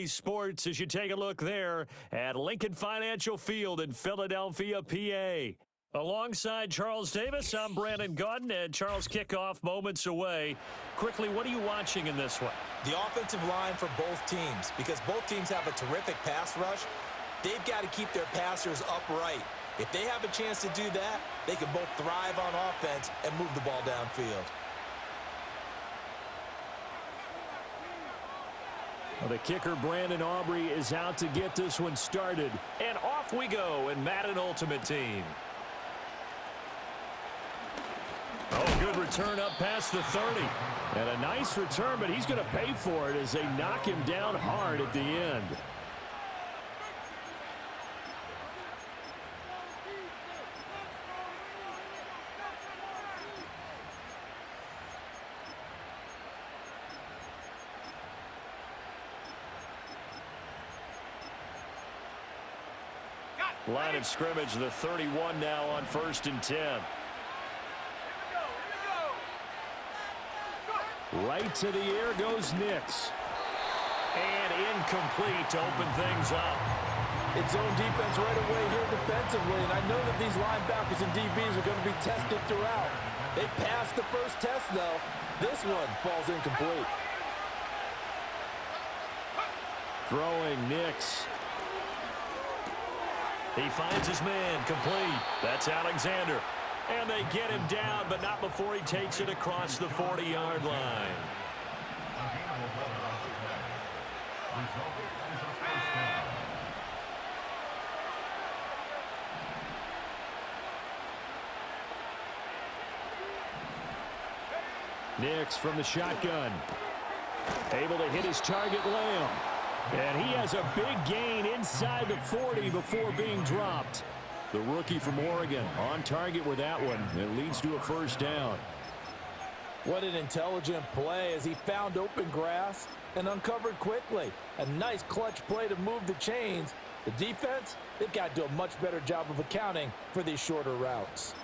Sports as you take a look there at Lincoln Financial Field in Philadelphia, PA. Alongside Charles Davis, I'm Brandon Gaudin, and Charles, kickoff moments away. Quickly, what are you watching in this one? The offensive line for both teams, because both teams have a terrific pass rush. They've got to keep their passers upright. If they have a chance to do that, they can both thrive on offense and move the ball downfield. Well, the kicker, Brandon Aubrey, is out to get this one started. And off we go in Madden Ultimate Team. Oh, good return up past the 30. And a nice return, but he's going to pay for it as they knock him down hard at the end. Line of scrimmage, the 31 now on 1st and 10. Right to the air goes Nix. And incomplete to open things up. It's zone defense right away here defensively, and I know that these linebackers and DBs are going to be tested throughout. They passed the first test, though. This one falls incomplete. Throwing Nix. He finds his man, complete. That's Alexander. And they get him down, but not before he takes it across the 40-yard line. Nix from the shotgun. Able to hit his target, Lamb. And he has a big gain inside the 40 before being dropped. The rookie from Oregon on target with that one. It leads to a first down. What an intelligent play as he found open grass and uncovered quickly. A nice clutch play to move the chains. The defense, they've got to do a much better job of accounting for these shorter routes.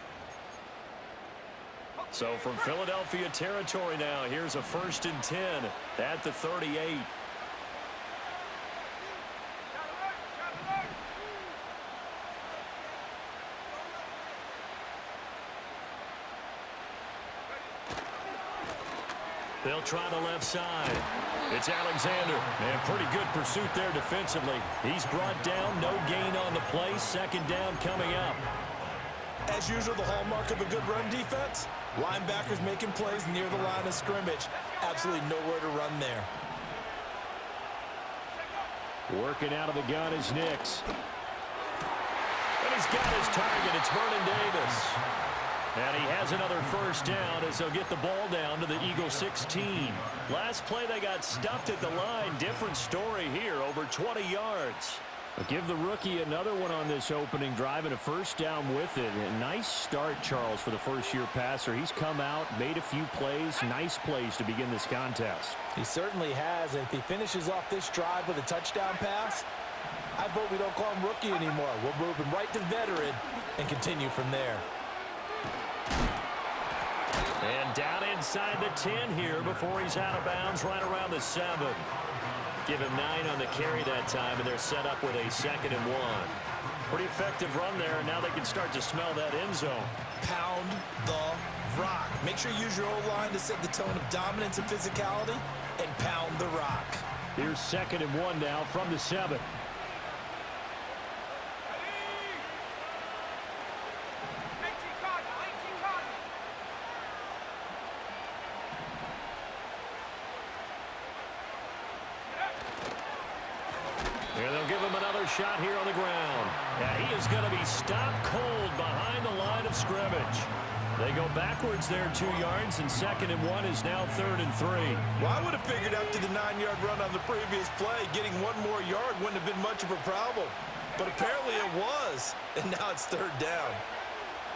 So from Philadelphia territory now, here's a 1st and 10 at the 38. They'll try the left side. It's Alexander. And pretty good pursuit there defensively. He's brought down, no gain on the play. 2nd down coming up. As usual, the hallmark of a good run defense, linebackers making plays near the line of scrimmage. Absolutely nowhere to run there. Working out of the gun is Nix. And he's got his target. It's Vernon Davis. And he has another first down as they'll get the ball down to the Eagle 16. Last play, they got stuffed at the line. Different story here, over 20 yards. But give the rookie another one on this opening drive and a first down with it. A nice start, Charles, for the first-year passer. He's come out, made a few plays, nice plays to begin this contest. He certainly has, and if he finishes off this drive with a touchdown pass, I vote we don't call him rookie anymore. We'll move him right to veteran and continue from there. And down inside the 10 here before he's out of bounds, right around the 7. Give him 9 on the carry that time, and they're set up with a 2nd and 1. Pretty effective run there, and now they can start to smell that end zone. Pound the rock. Make sure you use your O-line to set the tone of dominance and physicality, and pound the rock. Here's 2nd and 1 now from the 7. And they'll give him another shot here on the ground. And he is going to be stopped cold behind the line of scrimmage. They go backwards there 2 yards, and 2nd and 1 is now 3rd and 3. Well, I would have figured after the 9-yard run on the previous play, getting 1 more yard wouldn't have been much of a problem. But apparently it was, and now it's 3rd down.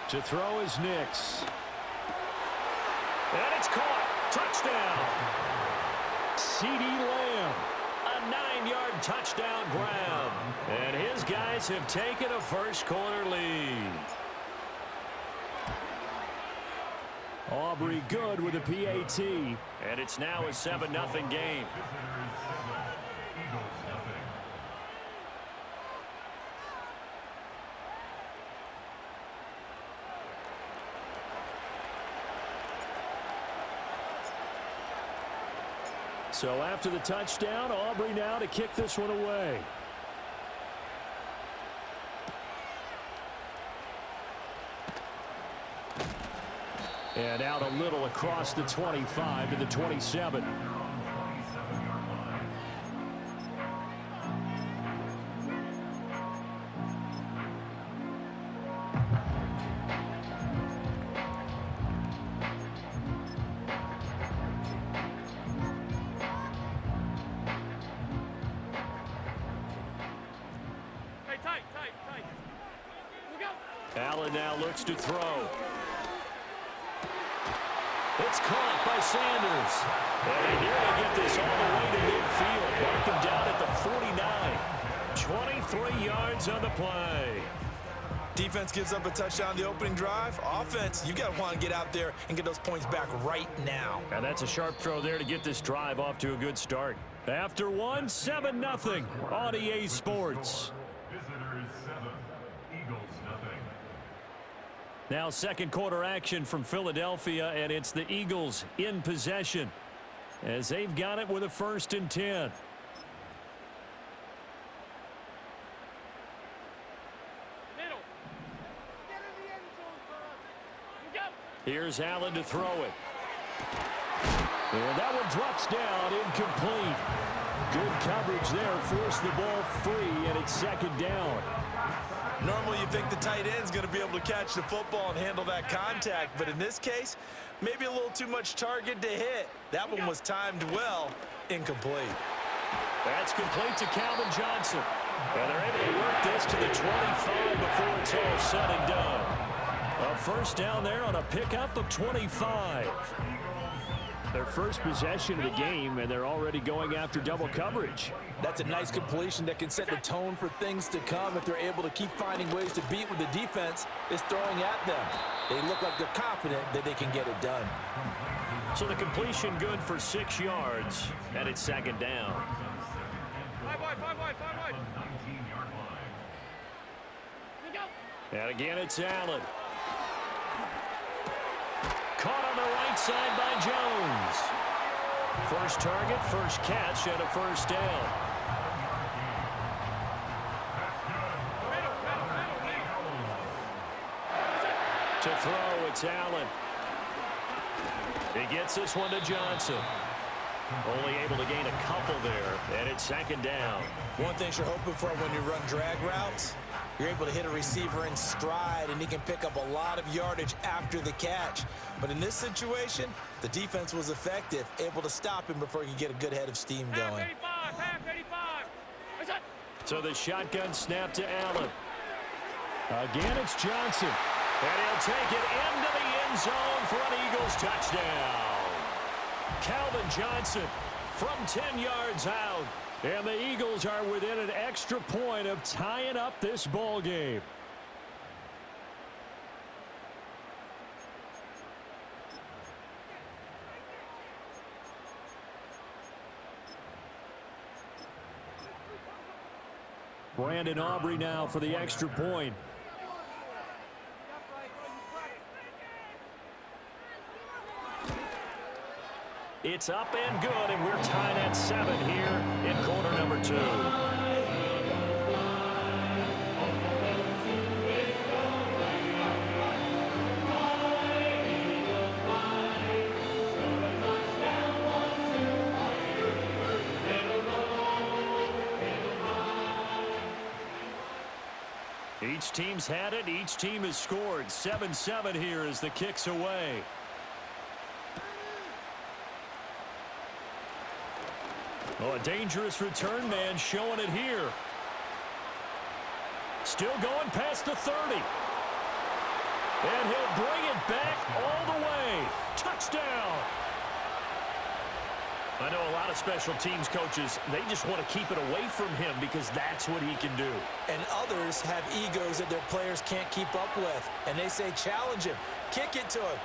To throw is Nix. And it's caught. Touchdown. CeeDee Lamb. A 9-yard touchdown grab. And his guys have taken a first-quarter lead. Aubrey good with a PAT. And it's now a 7-0 game. So after the touchdown, Aubrey now to kick this one away. And out a little across the 25 to the 27. Allen now looks to throw. It's caught by Sanders. And they nearly get this all the way to midfield. Mark him down at the 49. 23 yards on the play. Defense gives up a touchdown the opening drive. Offense, you've got to want to get out there and get those points back right now. And that's a sharp throw there to get this drive off to a good start. After one, 7-0 on EA Sports. Visitors 7, Eagles nothing. Now second quarter action from Philadelphia, and it's the Eagles in possession as they've got it with a 1st and 10. Here's Allen to throw it. And that one drops down, incomplete. Good coverage there, forced the ball free, and it's 2nd down. Normally you think the tight end's going to be able to catch the football and handle that contact, but in this case, maybe a little too much target to hit. That one was timed well, incomplete. That's complete to Calvin Johnson. And they're able to work this to the 25 before it's all said and done. A 1st down there on a pickup of 25. Their first possession of the game, and they're already going after double coverage. That's a nice completion that can set the tone for things to come if they're able to keep finding ways to beat what the defense is throwing at them. They look like they're confident that they can get it done. So the completion good for 6 yards, and it's 2nd down. 5 wide. 19-yard line. And again, it's Allen. Caught on the right side by Jones. First target, first catch, and a 1st down. To throw, it's Allen. He gets this one to Johnson. Only able to gain a couple there, and it's 2nd down. One thing you're hoping for when you run drag routes, you're able to hit a receiver in stride, and he can pick up a lot of yardage after the catch. But in this situation, the defense was effective, able to stop him before he could get a good head of steam going. So the shotgun snap to Allen. Again, it's Johnson. And he'll take it into the end zone for an Eagles touchdown. Calvin Johnson from 10 yards out. And the Eagles are within an extra point of tying up this ball game. Brandon Aubrey now for the extra point. It's up and good, and we're tied at 7 here in quarter number 2. Each team's had it. Each team has scored. 7-7 here as the kick's away. Oh, a dangerous return man showing it here. Still going past the 30. And he'll bring it back all the way. Touchdown. I know a lot of special teams coaches, they just want to keep it away from him because that's what he can do. And others have egos that their players can't keep up with. And they say, challenge him. Kick it to him.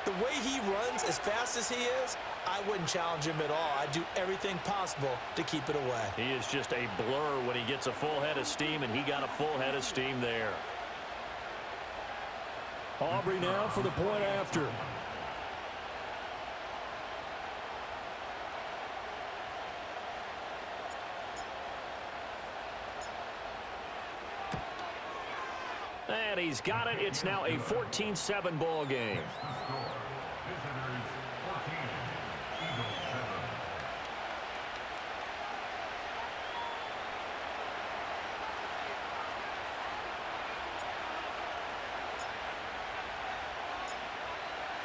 The way he runs as fast as he is, I wouldn't challenge him at all. I'd do everything possible to keep it away. He is just a blur when he gets a full head of steam, and he got a full head of steam there. Aubrey now for the point after. And he's got it. It's now a 14-7 ball game. Visitors 14, Eagles 7.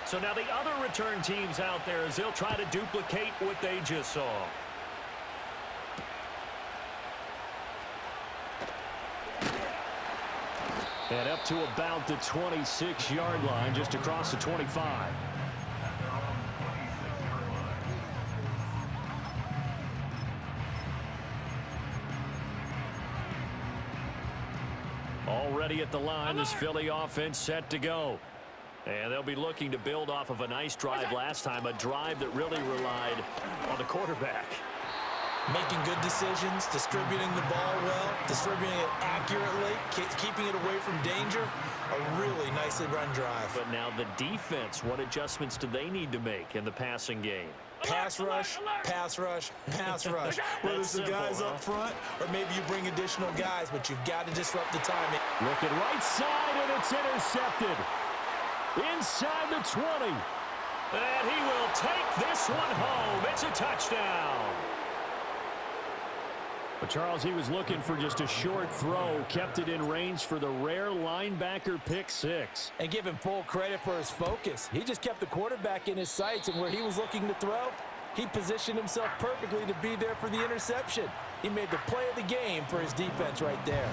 So now the other return teams out there as they'll try to duplicate what they just saw. And up to about the 26-yard line, just across the 25. Already at the line, this Philly offense set to go. And they'll be looking to build off of a nice drive last time, a drive that really relied on the quarterback. Making good decisions, distributing the ball well, distributing it accurately, keeping it away from danger. A really nicely run drive. But now the defense, what adjustments do they need to make in the passing game? Pass rush, pass rush, pass ruch. Whether it's the guys up front or maybe you bring additional guys, but you've got to disrupt the timing. Looking right side, and it's intercepted. Inside the 20. And he will take this one home. It's a touchdown. But Charles, he was looking for just a short throw, kept it in range for the rare linebacker pick six. And give him full credit for his focus. He just kept the quarterback in his sights, and where he was looking to throw, he positioned himself perfectly to be there for the interception. He made the play of the game for his defense right there.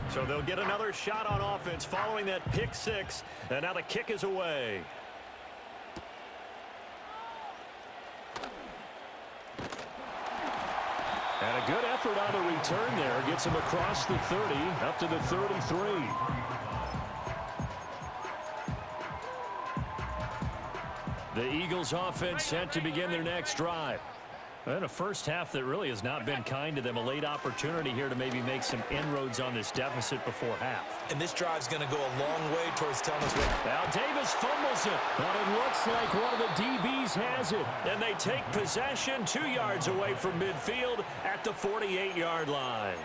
So they'll get another shot on offense following that pick six, and now the kick is away. And a good effort on the return there. Gets him across the 30, up to the 33. The Eagles offense set to begin their next drive. And a first half that really has not been kind to them. A late opportunity here to maybe make some inroads on this deficit before half. And this drive's going to go a long way towards telling us what. Now Davis fumbles it, but it looks like one of the DBs has it. And they take possession 2 yards away from midfield at the 48-yard line.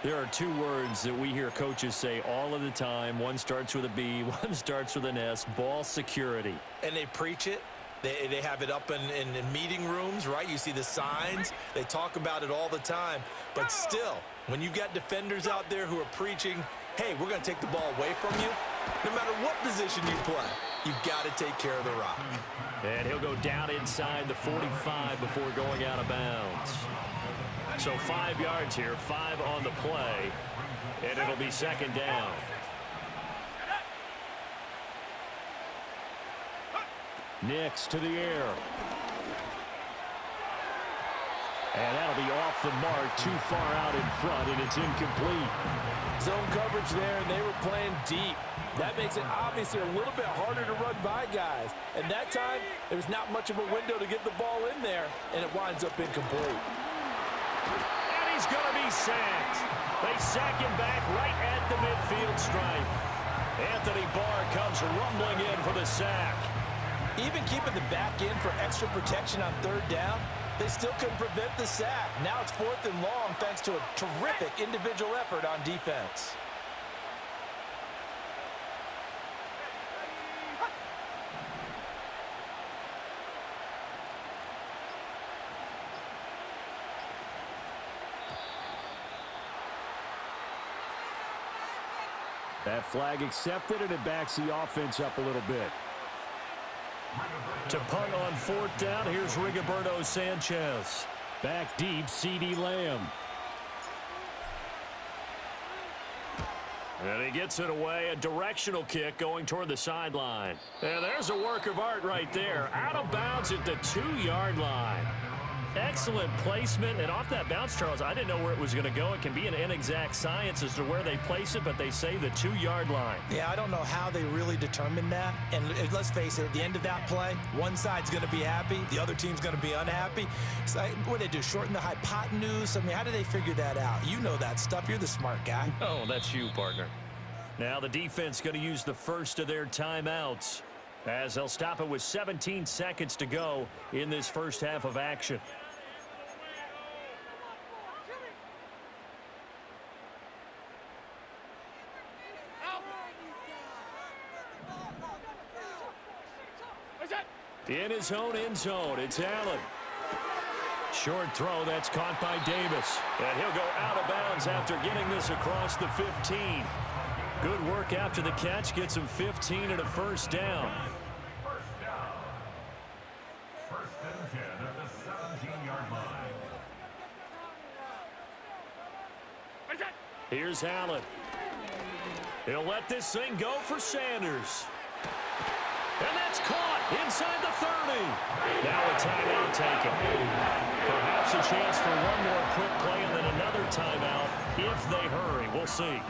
There are two words that we hear coaches say all of the time. One starts with a B, one starts with an S, ball security. And they preach it. They have it up in meeting rooms, right? You see the signs. They talk about it all the time. But still, when you've got defenders out there who are preaching, hey, we're going to take the ball away from you, no matter what position you play, you've got to take care of the rock. And he'll go down inside the 45 before going out of bounds. So 5 yards here, 5 on the play, and it'll be second down. Nix to the air. And that'll be off the mark, too far out in front, and it's incomplete. Zone coverage there, and they were playing deep. That makes it obviously a little bit harder to run by guys. And that time, there was not much of a window to get the ball in there, and it winds up incomplete. And he's going to be sacked. They sack him back right at the midfield stripe. Anthony Barr comes rumbling in for the sack. Even keeping the back end for extra protection on third down, they still couldn't prevent the sack. Now it's 4th and long thanks to a terrific individual effort on defense. That flag accepted, and it backs the offense up a little bit. To punt on 4th down, here's Rigoberto Sanchez. Back deep, CeeDee Lamb. And he gets it away, a directional kick going toward the sideline. And there's a work of art right there. Out of bounds at the 2-yard line. Excellent placement, and off that bounce, Charles, I didn't know where it was going to go. It can be an inexact science as to where they place it, but they say the 2-yard line. Yeah, I don't know how they really determined that. And let's face it, at the end of that play, one side's going to be happy, the other team's going to be unhappy. It's like, what do they do, shorten the hypotenuse? I mean, how do they figure that out? You know that stuff. You're the smart guy. Oh, that's you, partner. Now the defense going to use the first of their timeouts. As they'll stop it with 17 seconds to go in this first half of action. In his own end zone, it's Allen. Short throw, that's caught by Davis. And he'll go out of bounds after getting this across the 15. Good work after the catch, gets him 15 and a first down. First down. First and 10 at the 17-yard line. Here's Allen. He'll let this thing go for Sanders. And that's caught inside the 30. Now a timeout taken. Perhaps a chance for one more quick play and then another timeout if they hurry. We'll see.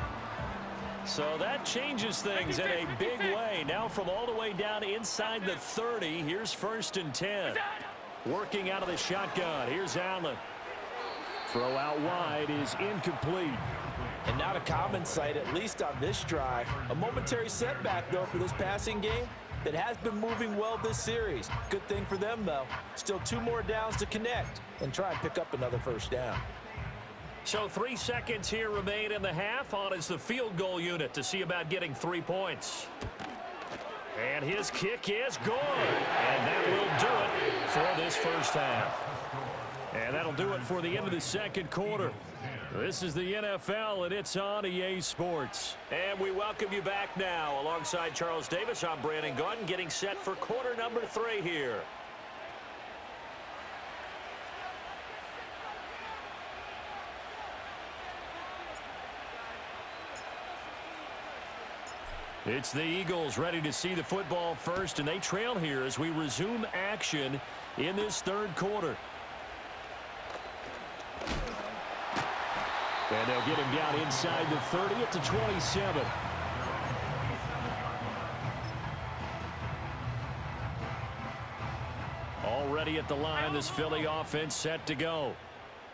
So that changes things in a big way. Now from all the way down inside the 30, here's first and 10. Working out of the shotgun. Here's Allen. Throw out wide is incomplete. And not a common sight, at least on this drive. A momentary setback, though, for this passing game that has been moving well this series. Good thing for them, though. Still 2 more downs to connect and try and pick up another first down. So 3 seconds here remain in the half. On is the field goal unit to see about getting 3 points. And his kick is good. And that will do it for this first half. And that'll do it for the end of the second quarter. This is the NFL, and it's on EA Sports. And we welcome you back now. Alongside Charles Davis, I'm Brandon Gunn, getting set for quarter number 3 here. It's the Eagles ready to see the football first, and they trail here as we resume action in this third quarter. And they'll get him down inside the 30 at the 27. Already at the line, this Philly offense set to go.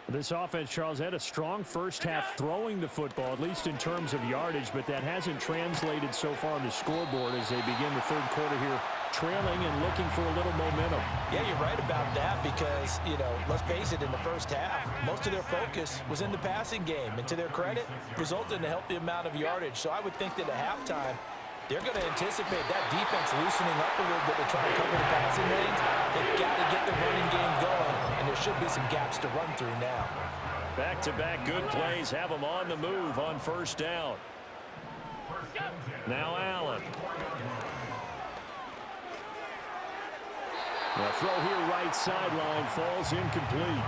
This offense, Charles, had a strong first half throwing the football, at least in terms of yardage, but that hasn't translated so far on the scoreboard as they begin the third quarter here, trailing and looking for a little momentum. Yeah, you're right about that because, let's face it, in the first half, most of their focus was in the passing game. And to their credit, resulted in a healthy amount of yardage. So I would think that at halftime, they're going to anticipate that defense loosening up a little bit to try to cover the passing lanes. They've got to get the running game going, and there should be some gaps to run through now. Back-to-back good plays have them on the move on first down. Now Allen. The throw here right sideline falls incomplete.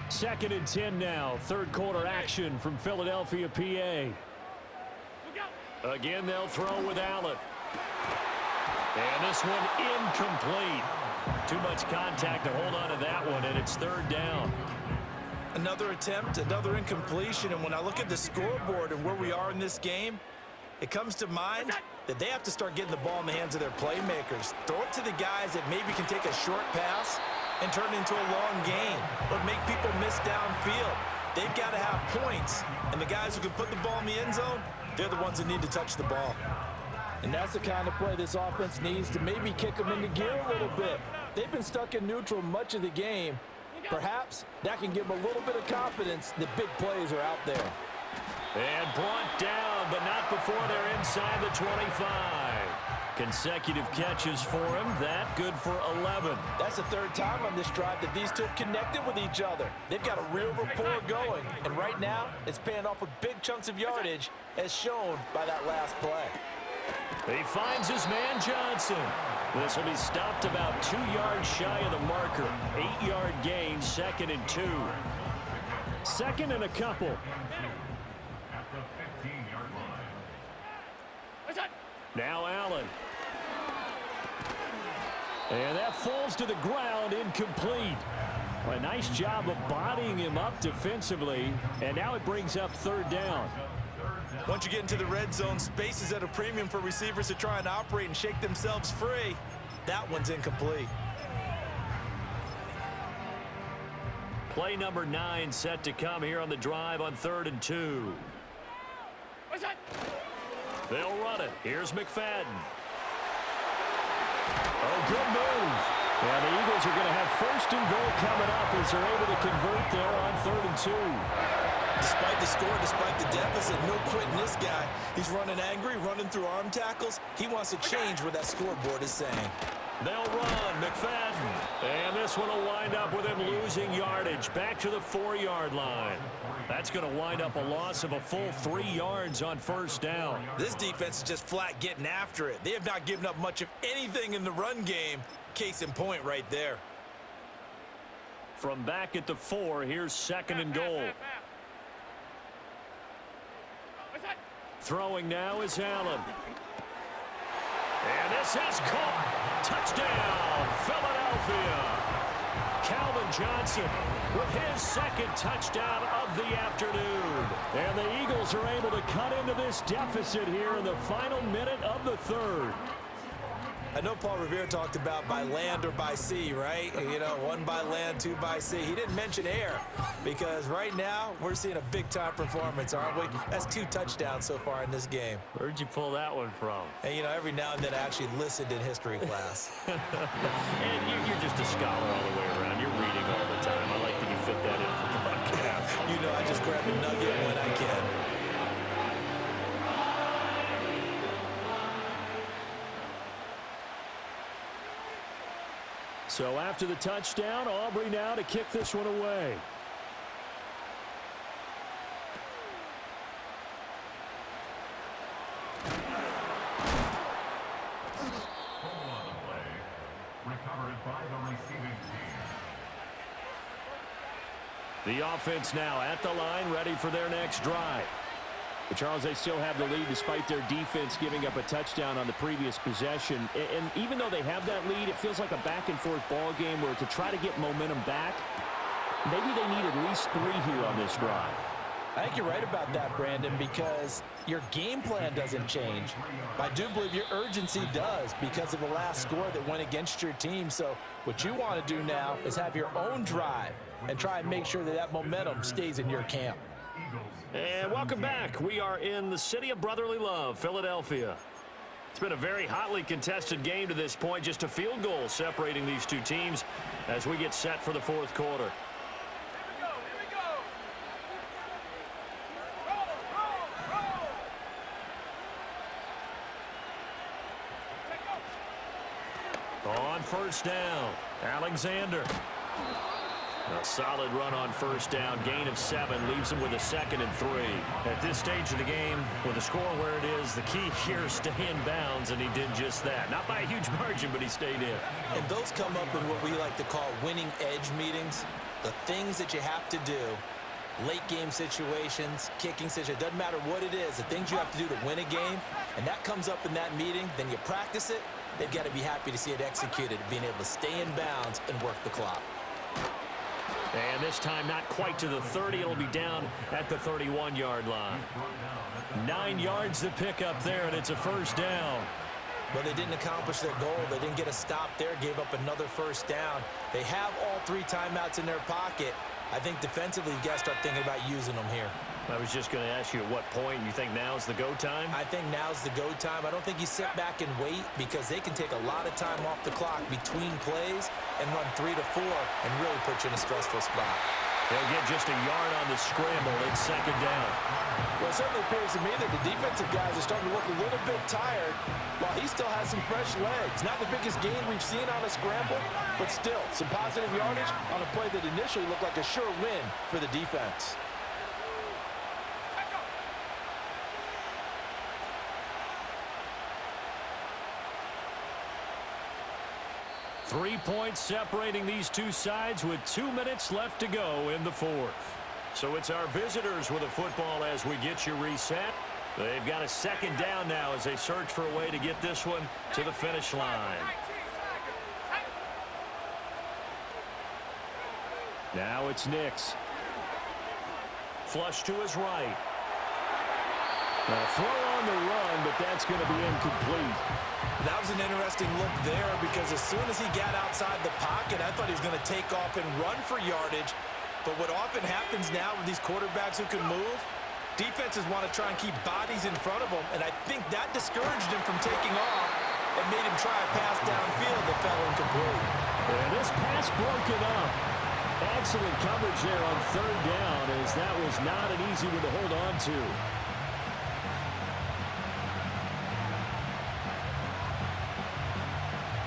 Second and 10 now. Third quarter action from Philadelphia, PA. Again, they'll throw with Allen. And this one incomplete. Too much contact to hold on to that one, and it's third down. Another attempt, another incompletion, and when I look at the scoreboard and where we are in this game, it comes to mind that they have to start getting the ball in the hands of their playmakers. Throw it to the guys that maybe can take a short pass and turn it into a long gain or make people miss downfield. They've got to have points, and the guys who can put the ball in the end zone, they're the ones that need to touch the ball. And that's the kind of play this offense needs to maybe kick them into gear a little bit. They've been stuck in neutral much of the game. Perhaps that can give them a little bit of confidence that big plays are out there. And brought down, but not before they're inside the 25. Consecutive catches for him. That good for 11. That's the third time on this drive that these two have connected with each other. They've got a real rapport going. And right now, it's paying off with big chunks of yardage, as shown by that last play. He finds his man Johnson. This will be stopped about 2 yards shy of the marker. 8-yard gain, second and 2. Second and a couple. At the 15-yard line. Now Allen. And that falls to the ground, incomplete. A nice job of bodying him up defensively. And now it brings up third down. Once you get into the red zone, space is at a premium for receivers to try and operate and shake themselves free. That one's incomplete. Play number 9 set to come here on the drive on 3rd and 2. They'll run it. Here's McFadden. Oh, good move. And the Eagles are going to have first and goal coming up as they're able to convert there on 3rd and 2. Despite the score, despite the deficit, no quitting this guy. He's running angry, running through arm tackles. He wants to change what that scoreboard is saying. They'll run. McFadden. And this one will wind up with him losing yardage back to the 4-yard line. That's going to wind up a loss of a full 3 yards on first down. This defense is just flat getting after it. They have not given up much of anything in the run game. Case in point right there. From back at the 4, here's 2nd and goal. Throwing now is Allen. And this is caught. Touchdown, Philadelphia. Calvin Johnson with his 2nd touchdown of the afternoon. And the Eagles are able to cut into this deficit here in the final minute of the 3rd. I know Paul Revere talked about by land or by sea, right? You know, 1 by land, 2 by sea. He didn't mention air because right now we're seeing a big-time performance, aren't we? That's 2 touchdowns so far in this game. Where'd you pull that one from? And, you know, every now and then I actually listened in history class. And you're just a scholar all the way around. You're reading all the time. I like that you fit that in for the podcast. You know, I just grab a nugget when I can. So after the touchdown, Aubrey now to kick this one away. Recovered by the receiving team. The offense now at the line, ready for their next drive. But Charles, they still have the lead despite their defense giving up a touchdown on the previous possession. And even though they have that lead, it feels like a back-and-forth ball game where to try to get momentum back, maybe they need at least 3 here on this drive. I think you're right about that, Brandon, because your game plan doesn't change. I do believe your urgency does because of the last score that went against your team. So what you want to do now is have your own drive and try and make sure that that momentum stays in your camp. And welcome back. We are in the city of brotherly love, Philadelphia. It's been a very hotly contested game to this point. Just a field goal separating these two teams as we get set for the 4th quarter. On first down, Alexander. A solid run on first down, gain of 7, leaves him with a 2nd and 3. At this stage of the game, with the score where it is, the key here is stay in bounds, and he did just that. Not by a huge margin, but he stayed in. And those come up in what we like to call winning edge meetings. The things that you have to do, late game situations, kicking situations, doesn't matter what it is, the things you have to do to win a game, and that comes up in that meeting, then you practice it, they've got to be happy to see it executed, being able to stay in bounds and work the clock. And this time not quite to the 30. It'll be down at the 31-yard line. 9 yards to pick up there, and it's a first down. Well, they didn't accomplish their goal. They didn't get a stop there, gave up another first down. They have all 3 timeouts in their pocket. I think defensively, you got to start thinking about using them here. I was just going to ask you at what point you think now's the go time? I think now's the go time. I don't think you sit back and wait because they can take a lot of time off the clock between plays and run 3 to 4 and really put you in a stressful spot. They'll get just a yard on the scramble. It's 2nd down. Well, it certainly appears to me that the defensive guys are starting to look a little bit tired while he still has some fresh legs. Not the biggest gain we've seen on a scramble, but still some positive yardage on a play that initially looked like a sure win for the defense. Three points separating these two sides with 2 minutes left to go in the 4th. So it's our visitors with a football as we get you reset. They've got a 2nd down now as they search for a way to get this one to the finish line. Now it's Nix. Flush to his right. A throw on the run, but that's going to be incomplete. That was an interesting look there because as soon as he got outside the pocket, I thought he was going to take off and run for yardage. But what often happens now with these quarterbacks who can move, Defenses want to try and keep bodies in front of them, and I think that discouraged him from taking off and made him try a pass downfield that fell incomplete. And this pass broken up. Excellent coverage there on third down, as that was not an easy one to hold on to.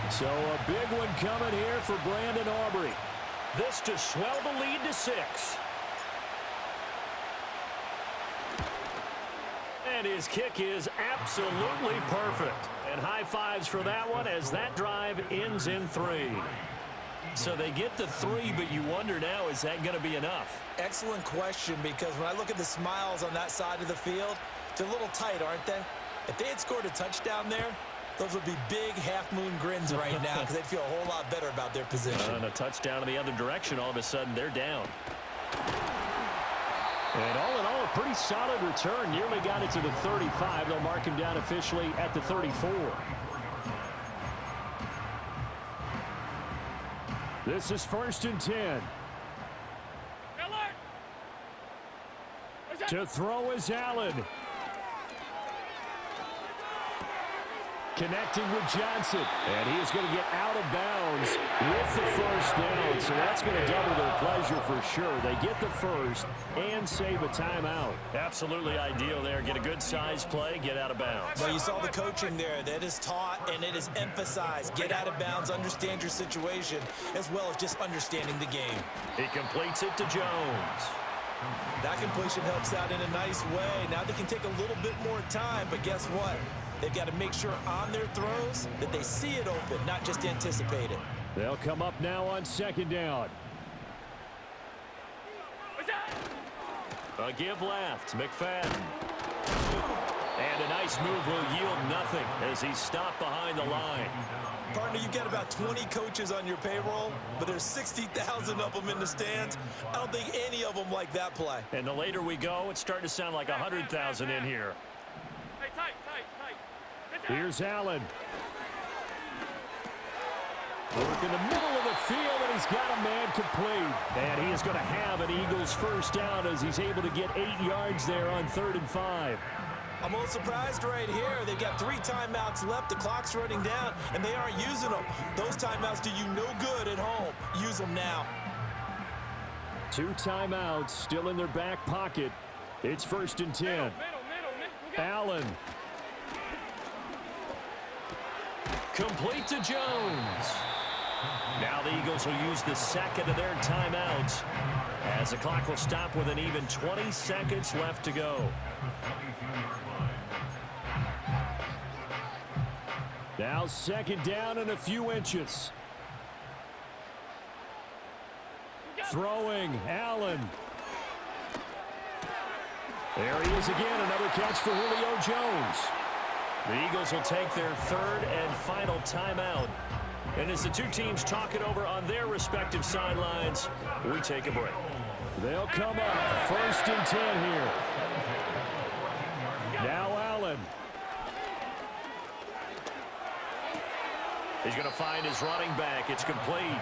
So a big one coming here for Brandon Aubrey. This to swell the lead to 6. And his kick is absolutely perfect. And high fives for that one as that drive ends in 3. So they get the 3, but you wonder now, is that going to be enough? Excellent question, because when I look at the smiles on that side of the field, they're a little tight, aren't they? If they had scored a touchdown there, those would be big half-moon grins right now because they'd feel a whole lot better about their position. And a touchdown in the other direction, all of a sudden they're down. And all in all, a pretty solid return. Nearly got it to the 35. They'll mark him down officially at the 34. This is 1st and 10. To throw is Allen. Connecting with Johnson. And he is going to get out of bounds with the first down. So that's going to double their pleasure for sure. They get the first and save a timeout. Absolutely ideal there. Get a good size play, get out of bounds. Well, you saw the coaching there. That is taught and it is emphasized. Get out of bounds, understand your situation, as well as just understanding the game. He completes it to Jones. That completion helps out in a nice way. Now they can take a little bit more time, but guess what? They've got to make sure on their throws that they see it open, not just anticipate it. They'll come up now on 2nd down. A give left, McFadden. And a nice move will yield nothing as he's stopped behind the line. Partner, you've got about 20 coaches on your payroll, but there's 60,000 of them in the stands. I don't think any of them like that play. And the later we go, it's starting to sound like 100,000 in here. Here's Allen. Work in the middle of the field, and he's got a man complete. And he is going to have an Eagles first down as he's able to get 8 yards there on 3rd and 5. I'm a little surprised right here. They've got 3 timeouts left. The clock's running down, and they aren't using them. Those timeouts do you no good at home. Use them now. 2 timeouts still in their back pocket. It's 1st and 10. Allen. Complete to Jones. Now the Eagles will use the second of their timeouts as the clock will stop with an even 20 seconds left to go. Now 2nd down and a few inches. Throwing, Allen. There he is again, another catch for Julio Jones. The Eagles will take their 3rd and final timeout. And as the two teams talk it over on their respective sidelines, we take a break. They'll come up 1st and 10 here. Now Allen. He's going to find his running back. It's complete.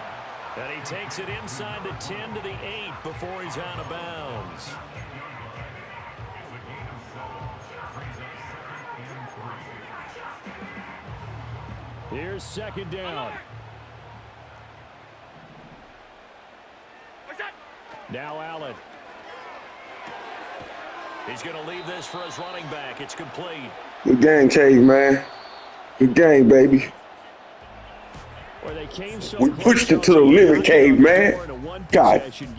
And he takes it inside the 10 to the 8 before he's out of bounds. Here's 2nd down. Now Allen. He's going to leave this for his running back. It's complete. Good game, Cave, man. Good game, baby. Where they came so We pushed it to the limit, Cave, man. God